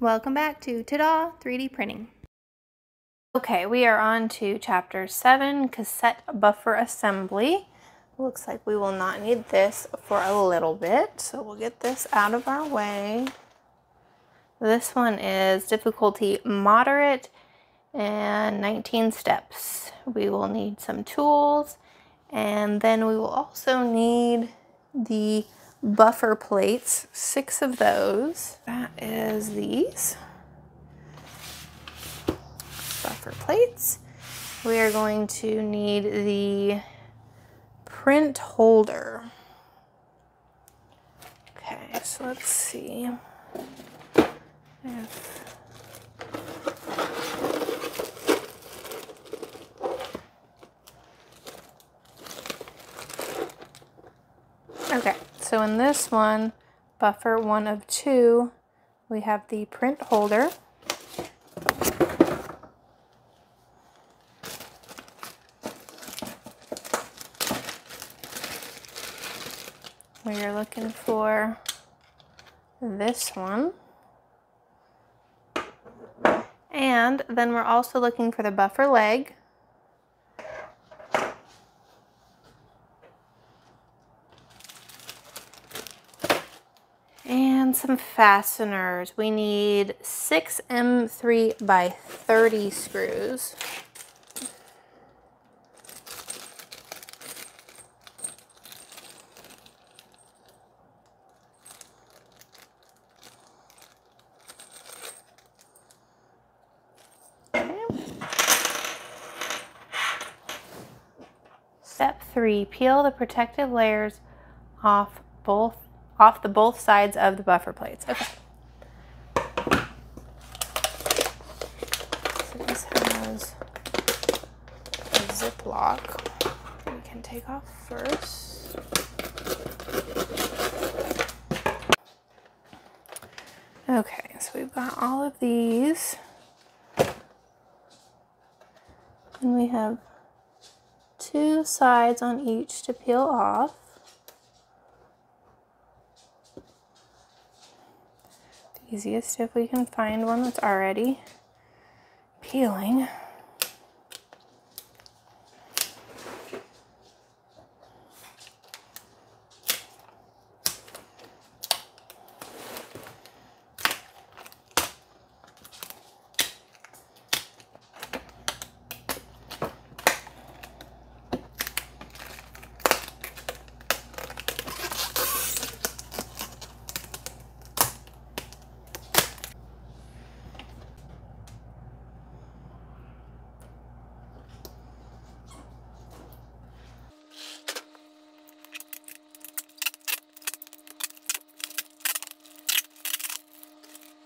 Welcome back to Ta-da! 3D printing. Okay, we are on to chapter 7, cassette buffer assembly. Looks like we will not need this for a little bit, so we'll get this out of our way. This one is difficulty moderate and 19 steps. We will need some tools, and then we will also need the buffer plates, 6 of those. That is these buffer plates. We are going to need the print holder. Okay, so let's see if okay, so in this one, buffer 1 of 2, we have the print holder. We are looking for this one. And then we're also looking for the buffer leg. And some fasteners. We need 6 M3 by 30 screws. Step 3, peel the protective layers off the both sides of the buffer plates. Okay. So this has a Ziploc we can take off first. Okay, so we've got all of these. And we have 2 sides on each to peel off. The easiest if we can find one that's already peeling.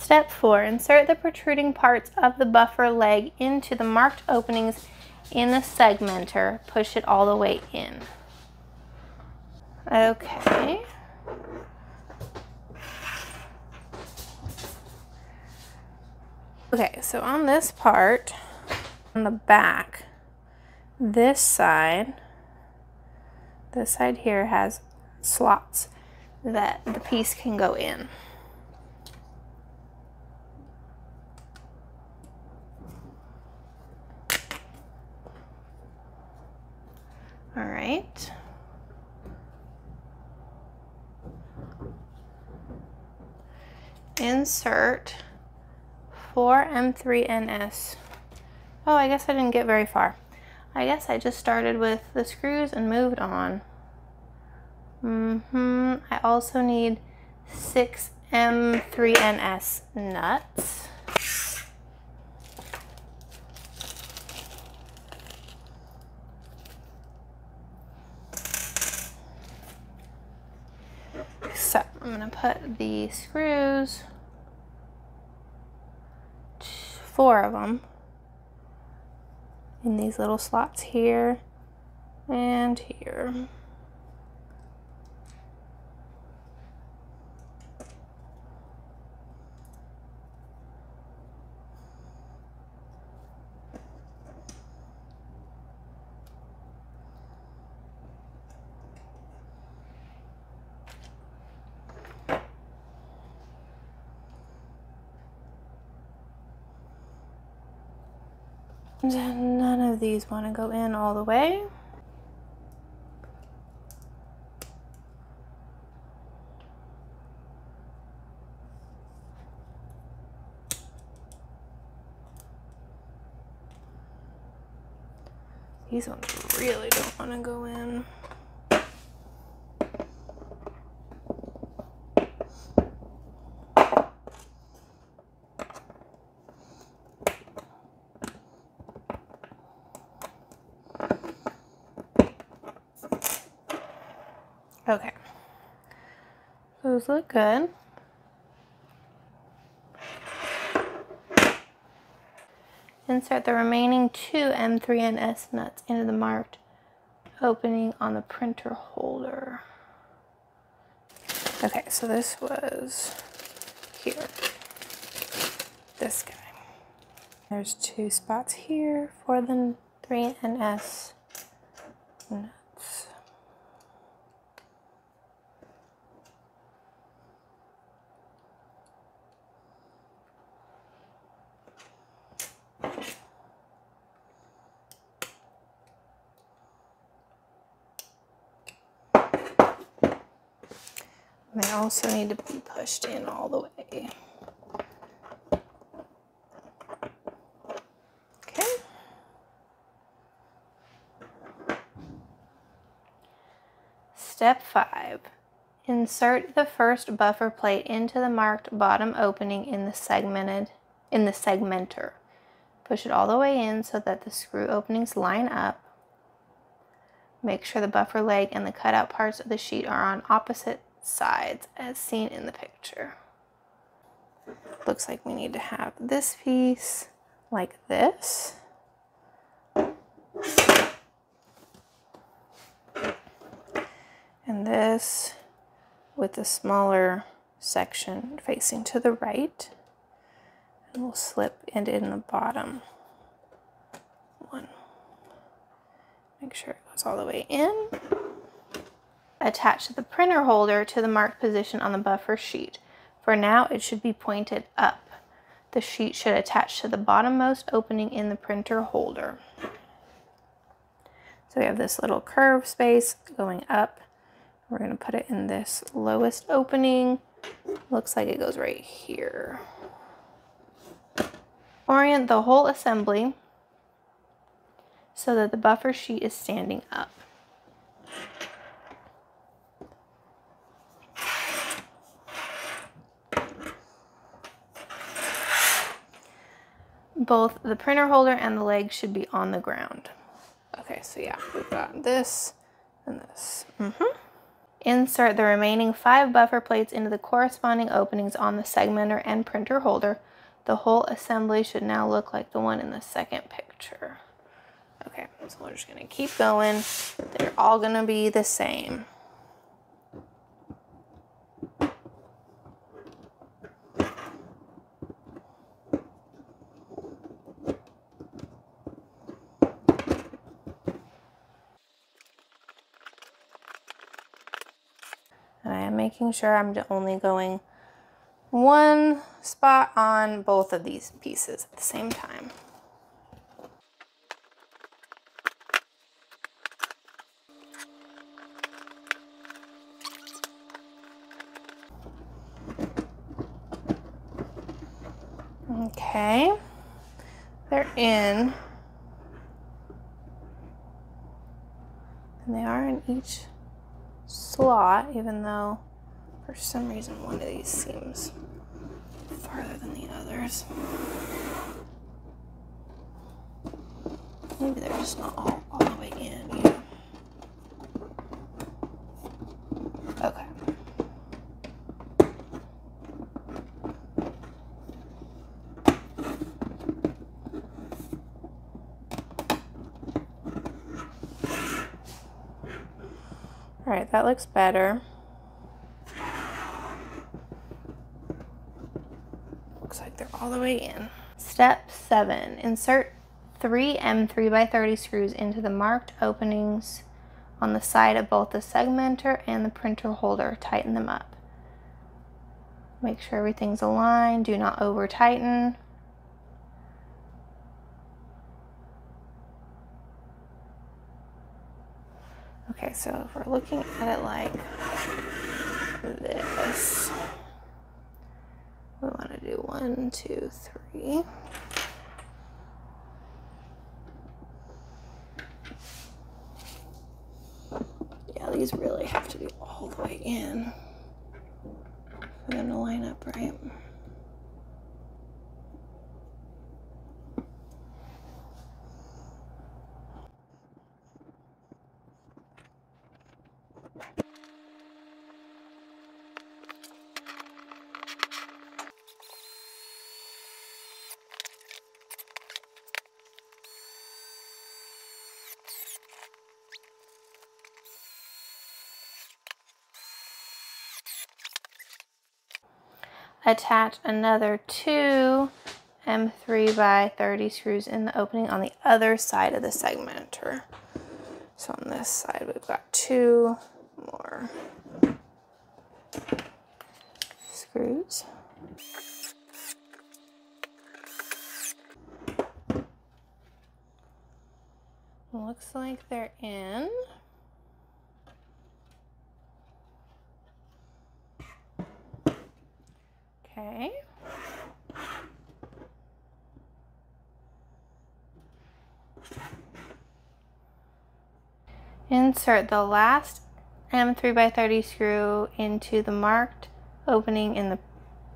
Step 4, insert the protruding parts of the buffer leg into the marked openings in the segmenter. Push it all the way in. Okay. Okay, so on this part, on the back, this side here has slots that the piece can go in. All right. Insert 4 M3NS. Oh, I guess I didn't get very far. I guess I just started with the screws and moved on. I also need 6 M3NS nuts. So I'm going to put the screws, 4 of them, in these little slots here and here. None of these want to go in all the way. These ones really don't want to go in. Okay, those look good. Insert the remaining 2 M3 and S nuts into the marked opening on the printer holder. Okay, so this was here, this guy. There's 2 spots here for the 3 and S nuts. They also need to be pushed in all the way. Okay. Step 5. Insert the first buffer plate into the marked bottom opening in the segmenter. Push it all the way in so that the screw openings line up. Make sure the buffer leg and the cutout parts of the sheet are on opposite sides as seen in the picture. Looks like we need to have this piece like this. And this with the smaller section facing to the right. And we'll slip it in the bottom one. Make sure it goes all the way in. Attach the printer holder to the marked position on the buffer sheet. For now, it should be pointed up. The sheet should attach to the bottommost opening in the printer holder. So we have this little curved space going up. We're going to put it in this lowest opening. Looks like it goes right here. Orient the whole assembly so that the buffer sheet is standing up. Both the printer holder and the leg should be on the ground. Okay, so yeah, we've got this and this. Insert the remaining 5 buffer plates into the corresponding openings on the segmenter and printer holder. The whole assembly should now look like the one in the second picture. Okay, so we're just gonna keep going. They're all gonna be the same. And I am making sure I'm only going one spot on both of these pieces at the same time. Okay, they're in, and they are in each slot, even though for some reason one of these seems farther than the others. Maybe they're just not all the way in. Yeah. Okay. All right, that looks better. Looks like they're all the way in. Step 7, insert 3 M3x30 screws into the marked openings on the side of both the segmenter and the printer holder. Tighten them up. Make sure everything's aligned. Do not over tighten. Okay, so if we're looking at it like this, we want to do 1, 2, 3. Yeah, these really have to be all the way in for them to line up right. Attach another 2 M3 by 30 screws in the opening on the other side of the segmenter. So on this side we've got 2 more screws. Looks like they're in. Okay. Insert the last M3 by 30 screw into the marked opening in the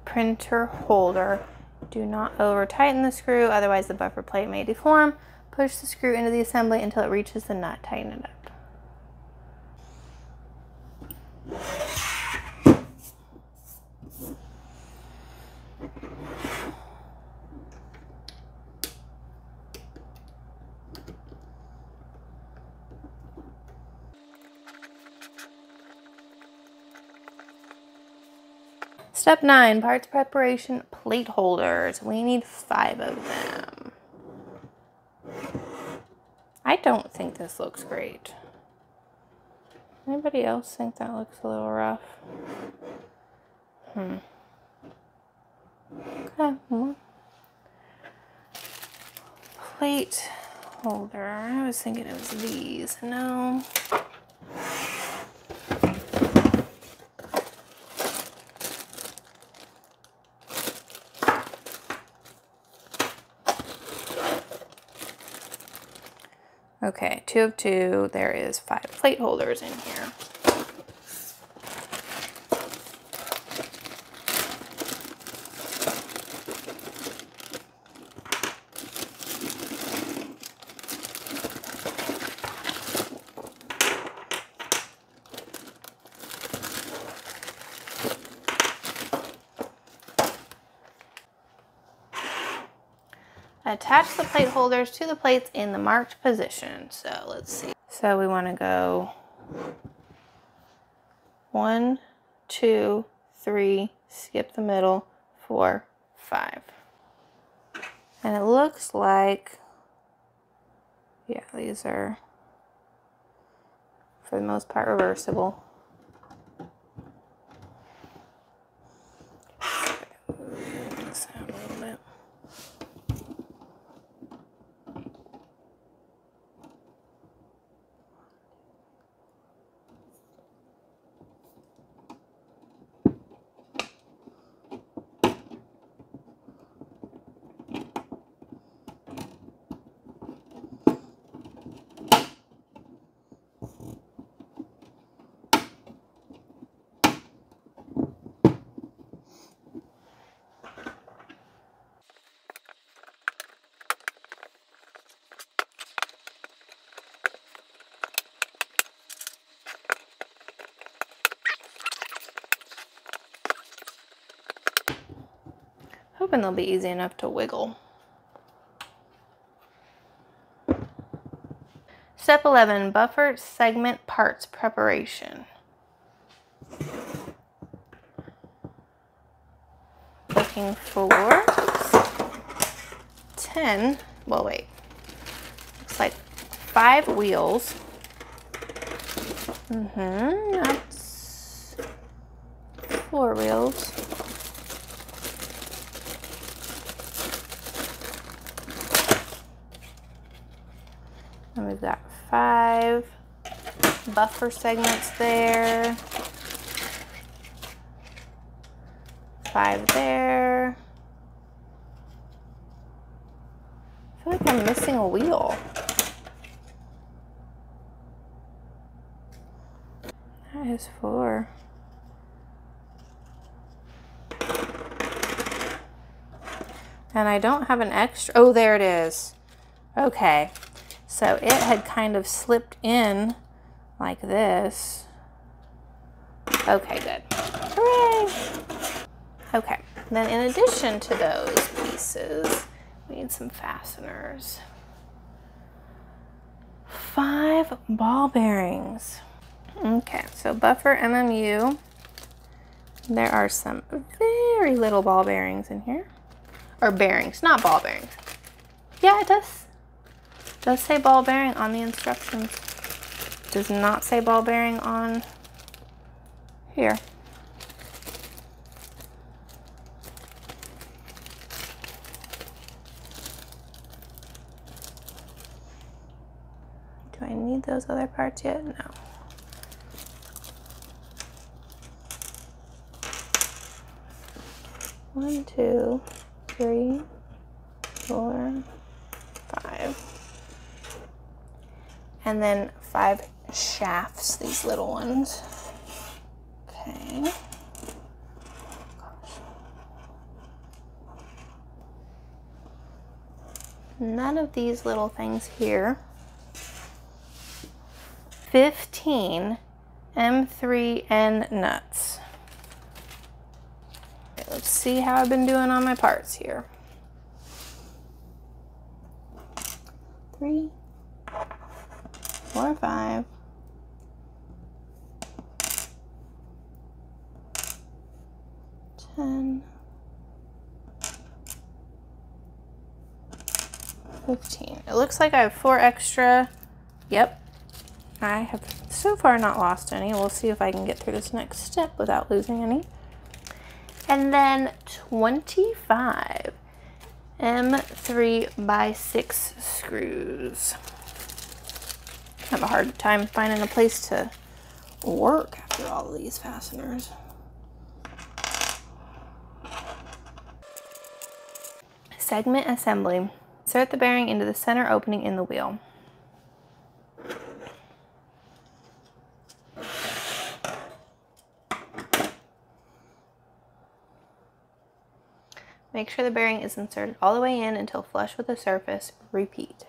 printer holder. Do not over tighten the screw, otherwise the buffer plate may deform. Push the screw into the assembly until it reaches the nut. Tighten it up. Step 9, parts preparation plate holders. We need 5 of them. I don't think this looks great. Anybody else think that looks a little rough? Okay. Plate holder. I was thinking it was these. No. Okay, 2 of 2. There is 5 plate holders in here. Attach the plate holders to the plates in the marked position. So let's see. So we want to go 1, 2, 3, skip the middle, 4, 5. And it looks like, yeah, these are for the most part reversible. Hoping they'll be easy enough to wiggle. Step 11, buffer segment parts preparation. Looking for 10, well wait, looks like 5 wheels. That's 4 wheels. And we've got 5 buffer segments there. 5 there. I feel like I'm missing a wheel. That is 4. And I don't have an extra. Oh, there it is. Okay. So it had kind of slipped in like this. Okay, good. Hooray! Okay. Then in addition to those pieces, we need some fasteners. 5 ball bearings. Okay, so buffer MMU. There are some very little ball bearings in here. Or bearings, not ball bearings. Yeah, it does. It does say ball bearing on the instructions. It does not say ball bearing on here. Do I need those other parts yet? No. One, 2, 3, 4, 5. And then 5 shafts, these little ones. Okay. None of these little things here. 15 M3N nuts. Okay, let's see how I've been doing on my parts here. 3, 4, 5. 10, 15. It looks like I have 4 extra. Yep. I have so far not lost any. We'll see if I can get through this next step without losing any. And then 25 M3x6 screws. I have a hard time finding a place to work after all of these fasteners. Segment assembly. Insert the bearing into the center opening in the wheel. Make sure the bearing is inserted all the way in until flush with the surface. Repeat.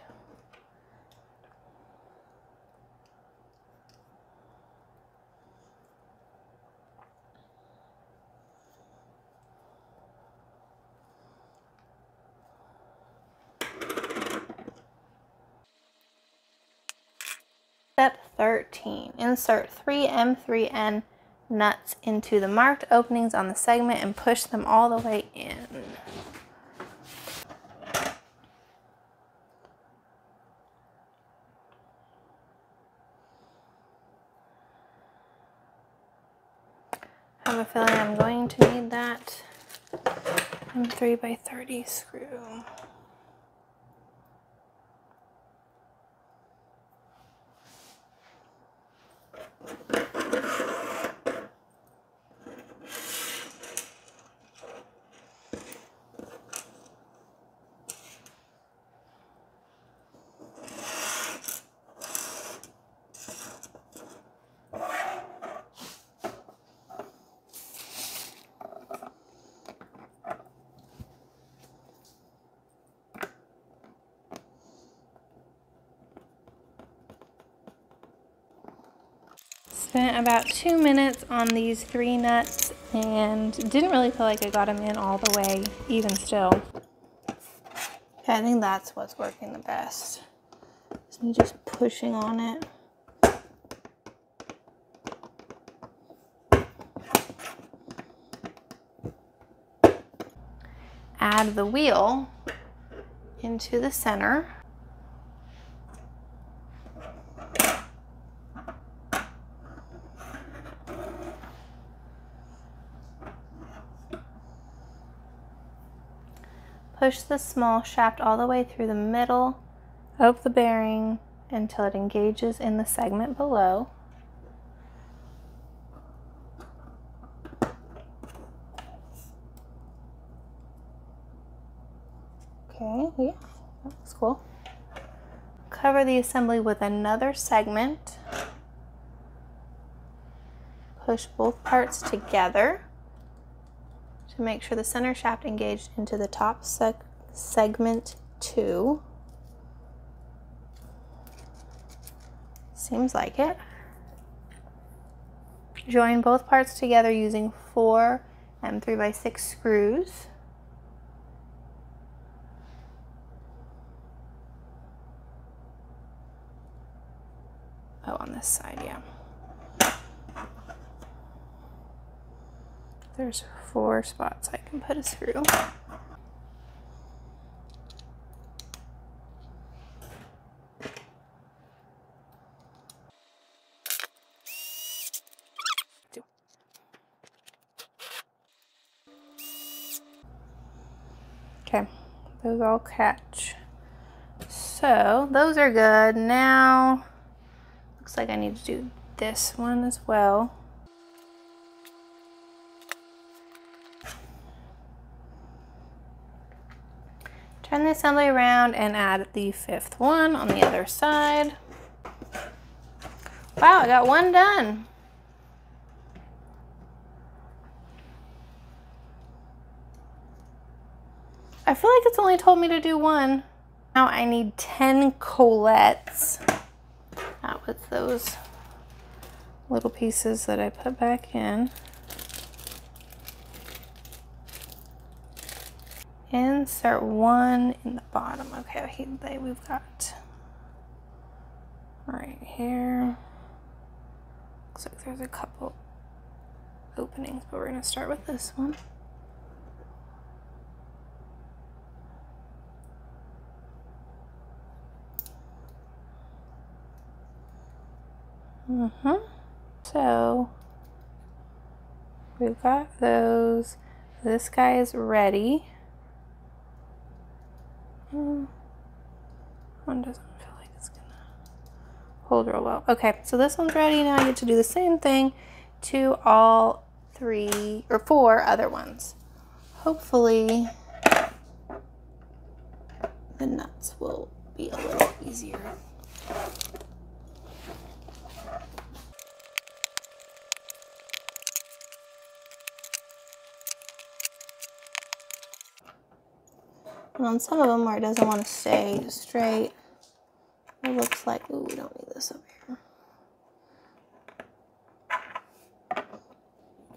Step 13. Insert 3 M3N nuts into the marked openings on the segment and push them all the way in. I have a feeling I'm going to need that M3x30 screw. Spent about 2 minutes on these 3 nuts and didn't really feel like I got them in all the way, even still. Okay, I think that's what's working the best. Is me just pushing on it. Add the wheel into the center. Push the small shaft all the way through the middle of the bearing until it engages in the segment below. Okay, yeah, that looks cool. Cover the assembly with another segment. Push both parts together to make sure the center shaft engaged into the top segment 2. Seems like it. Join both parts together using 4 and 3x6 screws. Oh, on this side, yeah. There's 4 spots I can put a screw. Okay, those all catch. So those are good. Now, looks like I need to do this one as well. Turn the assembly around and add the 5th one on the other side. Wow, I got one done. I feel like it's only told me to do 1. Now I need 10 colettes out with those little pieces that I put back in. Insert 1 in the bottom. Okay, we've got right here. Looks like there's a couple openings, but we're gonna start with this one. So we've got those. This guy is ready. One doesn't feel like it's gonna hold real well. Okay, so this one's ready. Now I get to do the same thing to all 3 or 4 other ones. Hopefully the nuts will be a little easier. And on some of them where it doesn't want to stay straight, it looks like, ooh, we don't need this up here.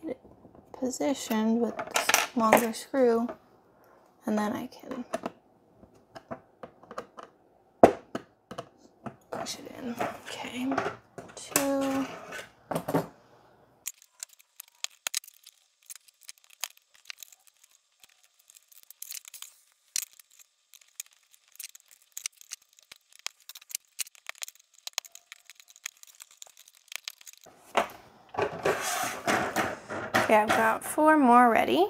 Get it positioned with this longer screw, and then I can push it in. Okay, 2. Okay, I've got 4 more ready.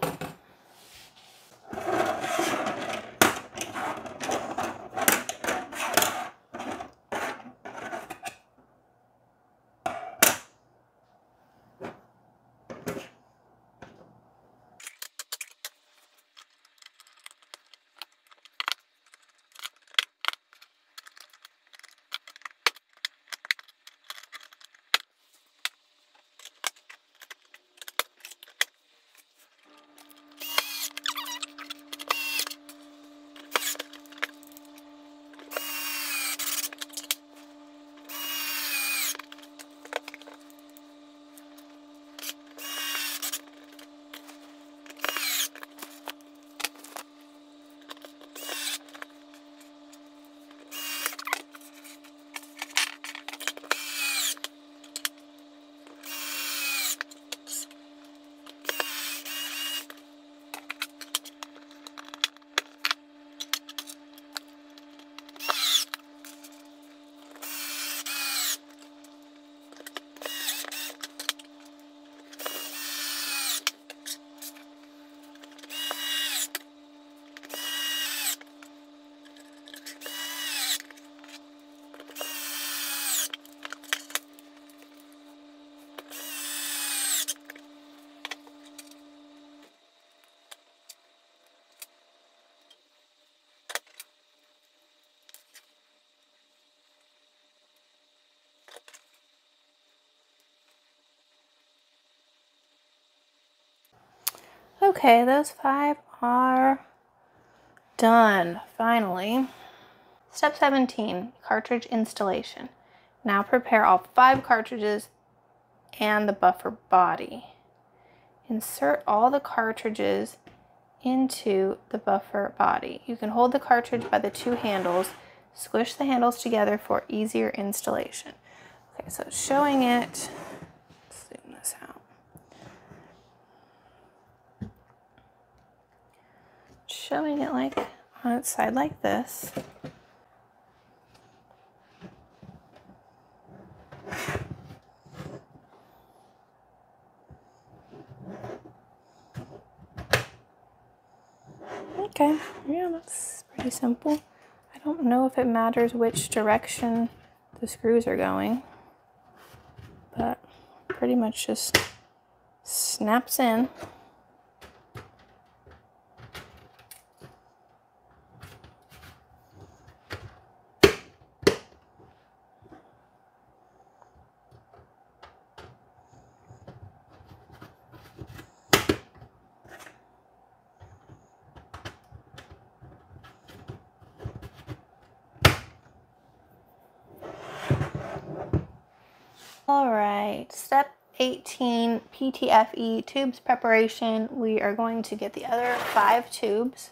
Okay, those 5 are done, finally. Step 17, cartridge installation. Now prepare all 5 cartridges and the buffer body. Insert all the cartridges into the buffer body. You can hold the cartridge by the 2 handles. Squish the handles together for easier installation. Okay, so it's showing it. Let's zoom this out. It's showing it like on its side like this. Okay, yeah, that's pretty simple. I don't know if it matters which direction the screws are going, but pretty much just snaps in. All right, step 18, PTFE tubes preparation. We are going to get the other 5 tubes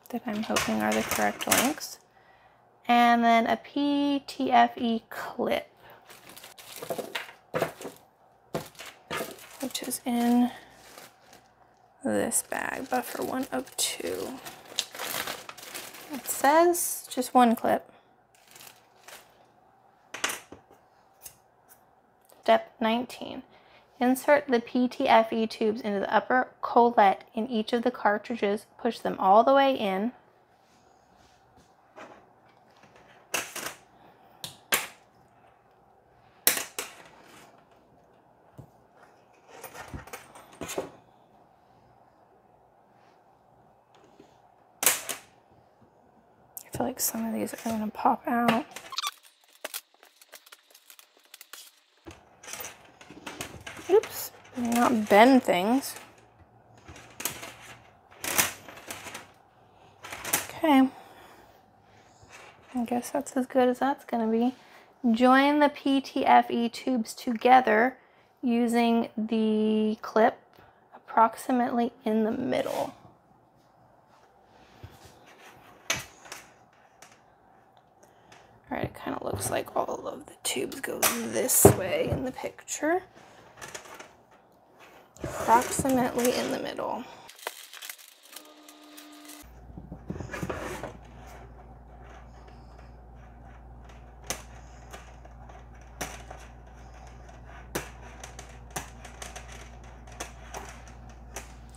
that I'm hoping are the correct lengths, and then a PTFE clip, which is in this bag, buffer 1 of 2. It says just 1 clip. Step 19. Insert the PTFE tubes into the upper collet in each of the cartridges. Push them all the way in. I feel like some of these are going to pop out. Oops, not bend things. Okay, I guess that's as good as that's going to be. Join the PTFE tubes together using the clip approximately in the middle. All right, it kind of looks like all of the tubes go this way in the picture. Approximately in the middle.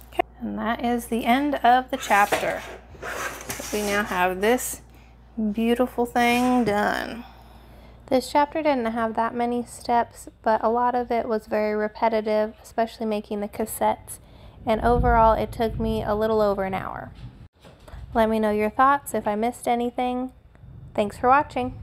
Okay, and that is the end of the chapter. So we now have this beautiful thing done. This chapter didn't have that many steps, but a lot of it was very repetitive, especially making the cassettes, and overall it took me a little over an hour. Let me know your thoughts if I missed anything. Thanks for watching.